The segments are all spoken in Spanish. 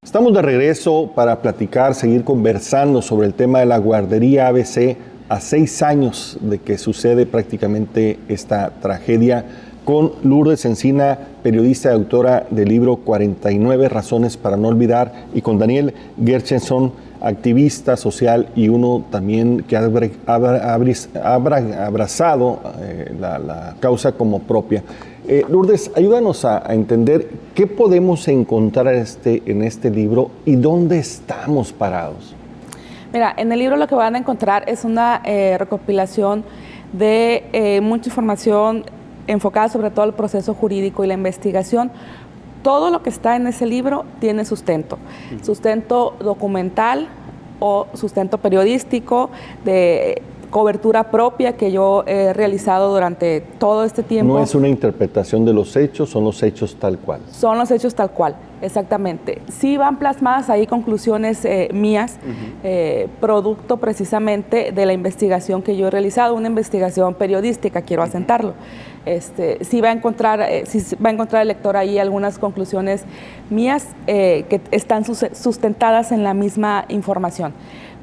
Estamos de regreso para platicar, seguir conversando sobre el tema de la guardería ABC a 6 años de que sucede prácticamente esta tragedia, con Lourdes Encina, periodista y autora del libro 49 razones para no olvidar, y con Daniel Gershenson, activista social y uno también que ha abrazado la causa como propia. Lourdes, ayúdanos a entender qué podemos encontrar en este libro y dónde estamos parados. Mira, en el libro lo que van a encontrar es una recopilación de mucha información enfocada sobre todo al proceso jurídico y la investigación. Todo lo que está en ese libro tiene sustento documental o sustento periodístico, de cobertura propia que yo he realizado durante todo este tiempo. No es una interpretación de los hechos, son los hechos tal cual. Son los hechos tal cual, exactamente. Sí van plasmadas ahí conclusiones mías, producto precisamente de la investigación que yo he realizado, una investigación periodística, quiero asentarlo. Sí va a encontrar el lector ahí algunas conclusiones mías que están sustentadas en la misma información.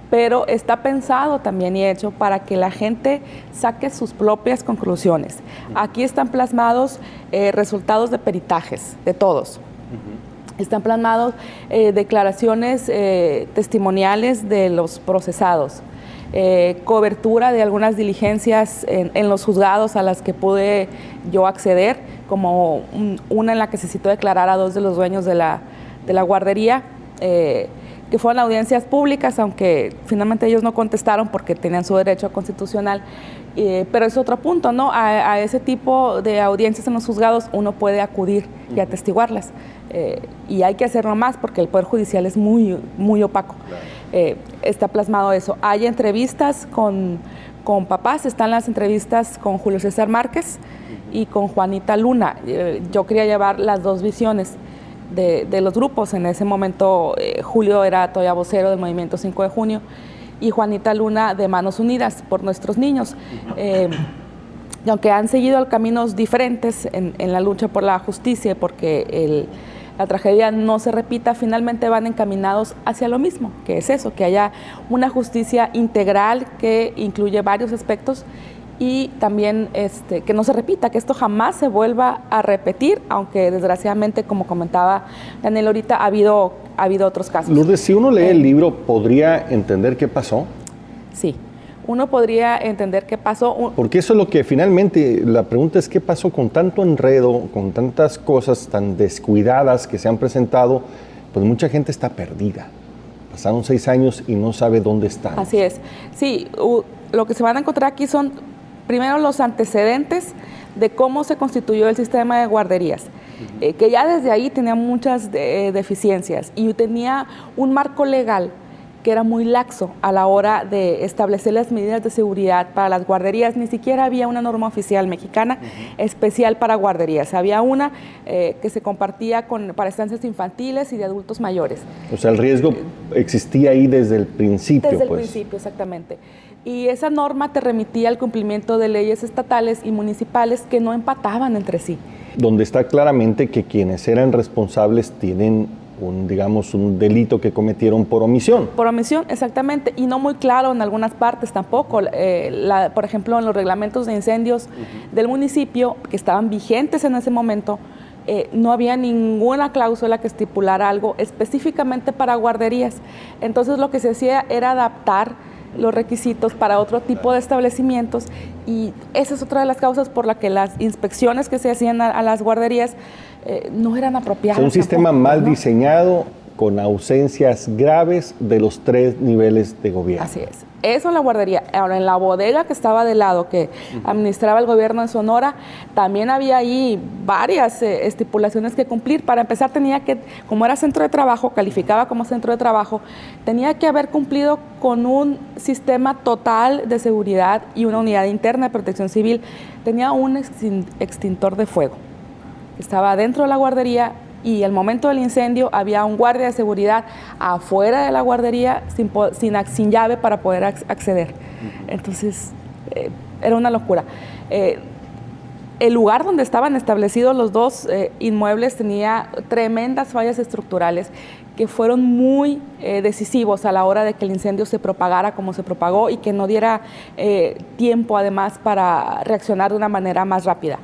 Pero está pensado también y hecho para que la gente saque sus propias conclusiones. Aquí están plasmados resultados de peritajes, de todos. Están plasmados declaraciones testimoniales de los procesados, cobertura de algunas diligencias en los juzgados a las que pude yo acceder, como una en la que se citó declarar a 2 de los dueños de la guardería, que fueron audiencias públicas, aunque finalmente ellos no contestaron porque tenían su derecho constitucional, pero es otro punto, ¿no? A ese tipo de audiencias en los juzgados uno puede acudir y atestiguarlas, y hay que hacerlo más porque el Poder Judicial es muy, muy opaco. Claro. Está plasmado eso. Hay entrevistas con papás, están las entrevistas con Julio César Márquez y con Juanita Luna. Yo quería llevar las dos visiones de los grupos. En ese momento Julio era todavía vocero del Movimiento 5 de Junio y Juanita Luna de Manos Unidas por Nuestros Niños. Y aunque han seguido caminos diferentes en la lucha por la justicia, porque la tragedia no se repita, finalmente van encaminados hacia lo mismo, que es eso, que haya una justicia integral que incluye varios aspectos y también que no se repita, que esto jamás se vuelva a repetir, aunque desgraciadamente, como comentaba Daniel ahorita, ha habido otros casos. Lourdes, si uno lee el libro, ¿podría entender qué pasó? Sí, uno podría entender qué pasó. Porque eso es lo que finalmente, la pregunta es qué pasó con tanto enredo, con tantas cosas tan descuidadas que se han presentado, pues mucha gente está perdida. Pasaron 6 años y no sabe dónde están. Así es. Sí, lo que se van a encontrar aquí son primero los antecedentes de cómo se constituyó el sistema de guarderías, que ya desde ahí tenía muchas deficiencias y tenía un marco legal que era muy laxo a la hora de establecer las medidas de seguridad para las guarderías. Ni siquiera había una norma oficial mexicana especial para guarderías. Había una que se compartía para estancias infantiles y de adultos mayores. O sea, el riesgo existía ahí desde el principio. Desde el principio, exactamente. Y esa norma te remitía al cumplimiento de leyes estatales y municipales que no empataban entre sí. Donde está claramente que quienes eran responsables tienen un delito que cometieron por omisión. Por omisión, exactamente, y no muy claro en algunas partes tampoco. Por ejemplo, en los reglamentos de incendios del municipio, que estaban vigentes en ese momento, no había ninguna cláusula que estipulara algo específicamente para guarderías. Entonces lo que se hacía era adaptar los requisitos para otro tipo de establecimientos, y esa es otra de las causas por la que las inspecciones que se hacían a las guarderías no eran apropiadas. Un sistema mal diseñado, con ausencias graves de los 3 niveles de gobierno. Así es. Eso en la guardería. Ahora, en la bodega que estaba de lado, que administraba el gobierno de Sonora, también había ahí varias estipulaciones que cumplir. Para empezar, tenía que, como era centro de trabajo, calificaba como centro de trabajo, tenía que haber cumplido con un sistema total de seguridad y una unidad interna de protección civil. Tenía un extintor de fuego. Estaba dentro de la guardería, y al momento del incendio había un guardia de seguridad afuera de la guardería sin llave para poder acceder. Entonces, era una locura. el lugar donde estaban establecidos los dos inmuebles tenía tremendas fallas estructurales que fueron muy decisivos a la hora de que el incendio se propagara como se propagó y que no diera tiempo además para reaccionar de una manera más rápida.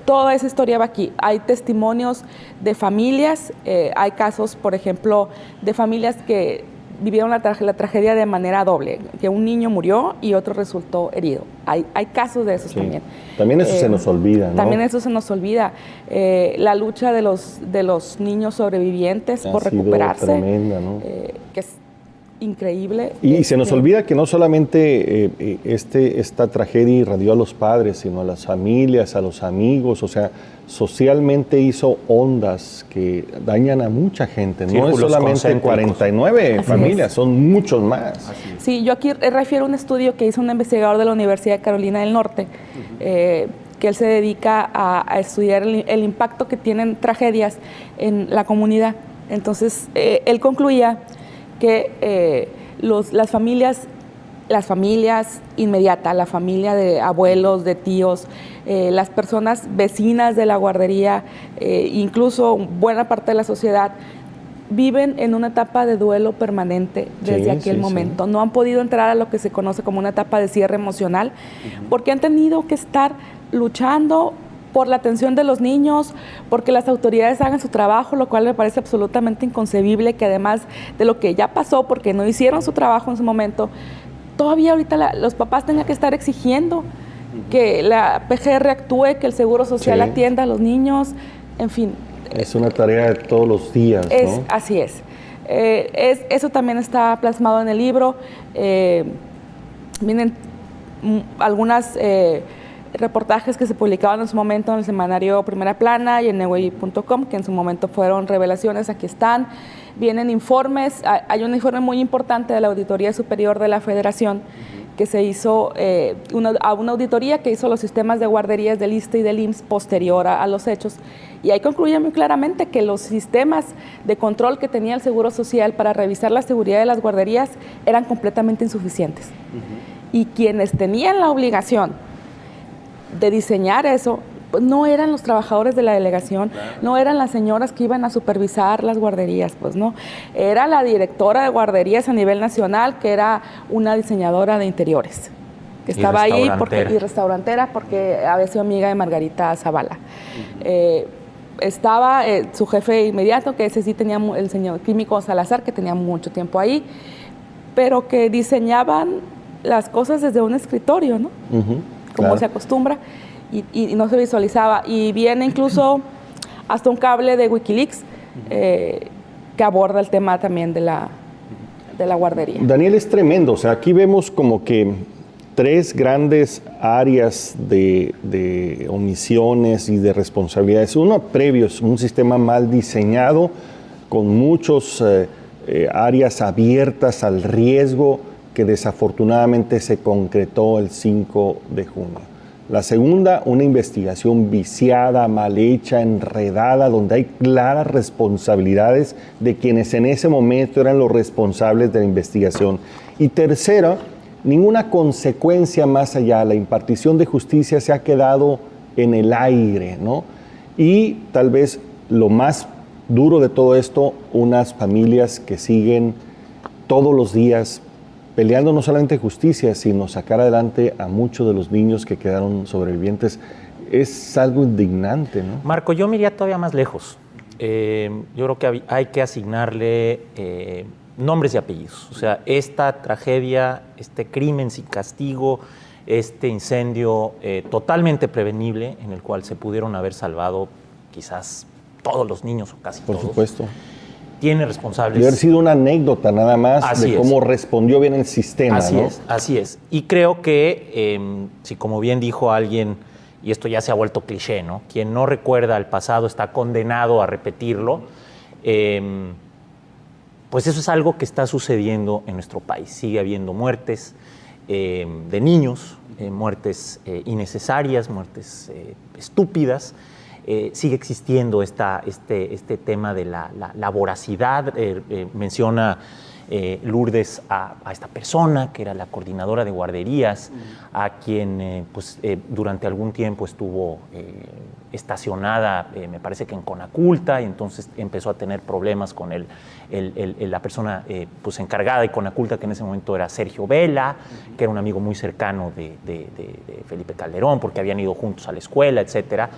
Toda esa historia va aquí. Hay testimonios de familias, hay casos, por ejemplo, de familias que vivieron la tragedia de manera doble, que un niño murió y otro resultó herido. Hay casos de esos también. También eso se nos olvida, ¿no? También eso se nos olvida. La lucha de los niños sobrevivientes por recuperarse, tremenda, ¿no? que es increíble. Y se nos olvida que no solamente esta tragedia irradió a los padres, sino a las familias, a los amigos, o sea, socialmente hizo ondas que dañan a mucha gente. No es solamente 49 familias, son muchos más. Sí, yo aquí refiero a un estudio que hizo un investigador de la Universidad de Carolina del Norte, que él se dedica a estudiar el impacto que tienen tragedias en la comunidad. Entonces, él concluía que las familias inmediatas, la familia de abuelos, de tíos, las personas vecinas de la guardería, incluso buena parte de la sociedad, viven en una etapa de duelo permanente desde aquel momento. No han podido entrar a lo que se conoce como una etapa de cierre emocional, porque han tenido que estar luchando por la atención de los niños, porque las autoridades hagan su trabajo, lo cual me parece absolutamente inconcebible, que además de lo que ya pasó, porque no hicieron su trabajo en su momento, todavía ahorita los papás tengan que estar exigiendo que la PGR actúe, que el Seguro Social atienda a los niños, en fin. Es una tarea de todos los días, ¿no? Así es. Eso también está plasmado en el libro. Vienen algunas reportajes que se publicaban en su momento en el semanario Primera Plana y en Neway.com, que en su momento fueron revelaciones, aquí están. Vienen informes, hay un informe muy importante de la Auditoría Superior de la Federación que se hizo, una auditoría que hizo los sistemas de guarderías del ISSSTE y del IMSS posterior a los hechos. Y ahí concluye muy claramente que los sistemas de control que tenía el Seguro Social para revisar la seguridad de las guarderías eran completamente insuficientes. Y quienes tenían la obligación de diseñar eso, pues no eran los trabajadores de la delegación, no eran las señoras que iban a supervisar las guarderías, pues no, era la directora de guarderías a nivel nacional, que era una diseñadora de interiores, que estaba ahí y restaurantera porque había sido amiga de Margarita Zavala. Estaba su jefe inmediato, que ese sí tenía el señor Químico Salazar, que tenía mucho tiempo ahí, pero que diseñaban las cosas desde un escritorio, ¿no? Como se acostumbra, y no se visualizaba. Y viene incluso hasta un cable de Wikileaks que aborda el tema también de la guardería. Daniel, es tremendo. O sea, aquí vemos como que tres grandes áreas de omisiones y de responsabilidades. Uno previo es un sistema mal diseñado, con muchas áreas abiertas al riesgo, que desafortunadamente se concretó el 5 de junio. La segunda, una investigación viciada, mal hecha, enredada, donde hay claras responsabilidades de quienes en ese momento eran los responsables de la investigación. Y tercera, ninguna consecuencia más allá. La impartición de justicia se ha quedado en el aire, ¿no? Y tal vez lo más duro de todo esto, unas familias que siguen todos los días peleando no solamente justicia, sino sacar adelante a muchos de los niños que quedaron sobrevivientes. Es algo indignante, ¿no? Marco, yo me iría todavía más lejos. Yo creo que hay que asignarle nombres y apellidos. O sea, esta tragedia, este crimen sin castigo, este incendio totalmente prevenible, en el cual se pudieron haber salvado quizás todos los niños o casi todos. Por supuesto. Tiene responsables. Debe haber sido una anécdota nada más de cómo respondió bien el sistema, ¿no? Así es. Y creo que, si como bien dijo alguien, y esto ya se ha vuelto cliché, ¿no? Quien no recuerda el pasado está condenado a repetirlo, pues eso es algo que está sucediendo en nuestro país. Sigue habiendo muertes de niños, muertes innecesarias, muertes estúpidas. Sigue existiendo este tema de la voracidad. Menciona Lourdes a esta persona, que era la coordinadora de guarderías, a quien durante algún tiempo estuvo estacionada, me parece que en Conaculta, y entonces empezó a tener problemas con la persona encargada de Conaculta, que en ese momento era Sergio Vela, que era un amigo muy cercano de Felipe Calderón, porque habían ido juntos a la escuela, etcétera.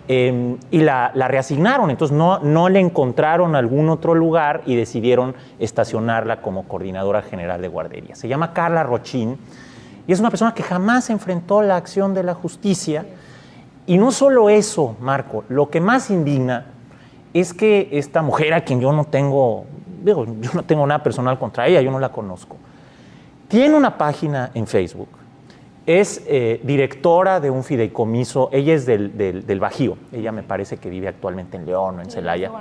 Y la reasignaron, entonces no le encontraron algún otro lugar y decidieron estacionarla como coordinadora general de guardería. Se llama Carla Rochín y es una persona que jamás enfrentó la acción de la justicia. Y no solo eso, Marco, lo que más indigna es que esta mujer, a quien yo no tengo nada personal contra ella, yo no la conozco, tiene una página en Facebook. Es directora de un fideicomiso, ella es del Bajío, ella me parece que vive actualmente en León o en Celaya.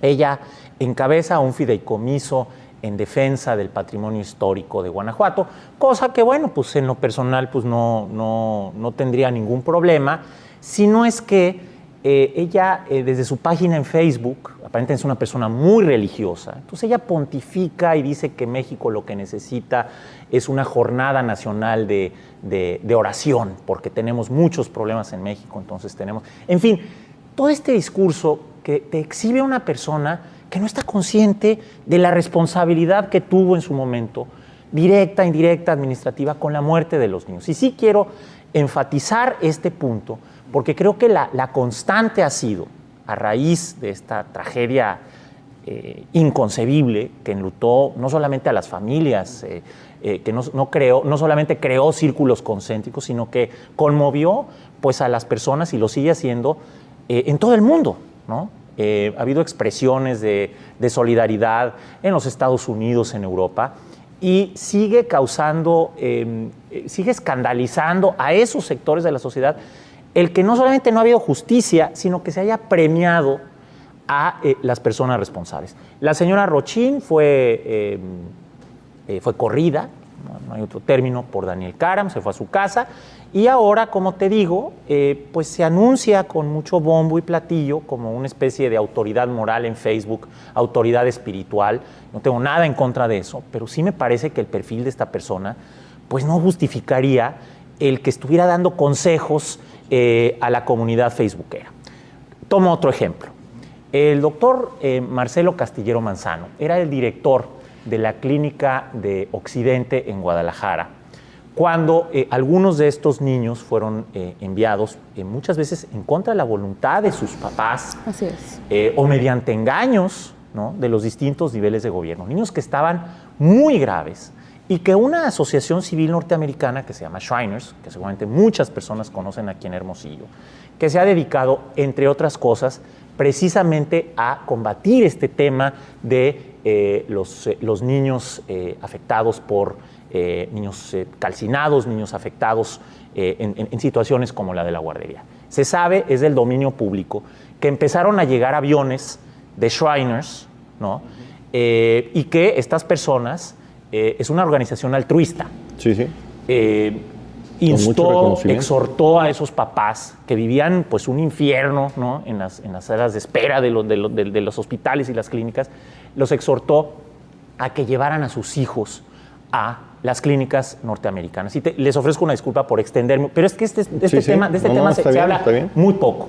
Ella encabeza un fideicomiso en defensa del patrimonio histórico de Guanajuato, cosa que, bueno, pues en lo personal pues no tendría ningún problema, si no es que ella desde su página en Facebook, aparentemente es una persona muy religiosa, entonces ella pontifica y dice que México lo que necesita es una jornada nacional de oración, porque tenemos muchos problemas en México, entonces tenemos... En fin, todo este discurso que te exhibe a una persona que no está consciente de la responsabilidad que tuvo en su momento, directa, indirecta, administrativa, con la muerte de los niños. Y sí quiero enfatizar este punto, porque creo que la constante ha sido, a raíz de esta tragedia inconcebible que enlutó no solamente a las familias, que no solamente creó círculos concéntricos, sino que conmovió pues, a las personas, y lo sigue haciendo en todo el mundo, ¿no? Ha habido expresiones de solidaridad en los Estados Unidos, en Europa, y sigue sigue escandalizando a esos sectores de la sociedad el que no solamente no ha habido justicia, sino que se haya premiado a las personas responsables. La señora Rochín fue corrida, no hay otro término, por Daniel Caram, se fue a su casa, y ahora, como te digo, pues se anuncia con mucho bombo y platillo como una especie de autoridad moral en Facebook, autoridad espiritual. No tengo nada en contra de eso, pero sí me parece que el perfil de esta persona pues no justificaría el que estuviera dando consejos a la comunidad facebookera. Tomo otro ejemplo. El doctor Marcelo Castillero Manzano era el director de la Clínica de Occidente en Guadalajara, cuando algunos de estos niños fueron enviados muchas veces en contra de la voluntad de sus papás. Así es. O mediante engaños, ¿no?, de los distintos niveles de gobierno. Niños que estaban muy graves y que una asociación civil norteamericana que se llama Shriners, que seguramente muchas personas conocen aquí en Hermosillo, que se ha dedicado, entre otras cosas, precisamente a combatir este tema de los niños afectados por niños calcinados, niños afectados en situaciones como la de la guardería. Se sabe, es del dominio público, que empezaron a llegar aviones de Shriners, ¿no? Y que estas personas, es una organización altruista. Sí, sí. Exhortó a esos papás que vivían pues un infierno, ¿no?, en las salas de espera de los hospitales y las clínicas, los exhortó a que llevaran a sus hijos a las clínicas norteamericanas. Y les ofrezco una disculpa por extenderme, pero es que de este tema se habla muy poco.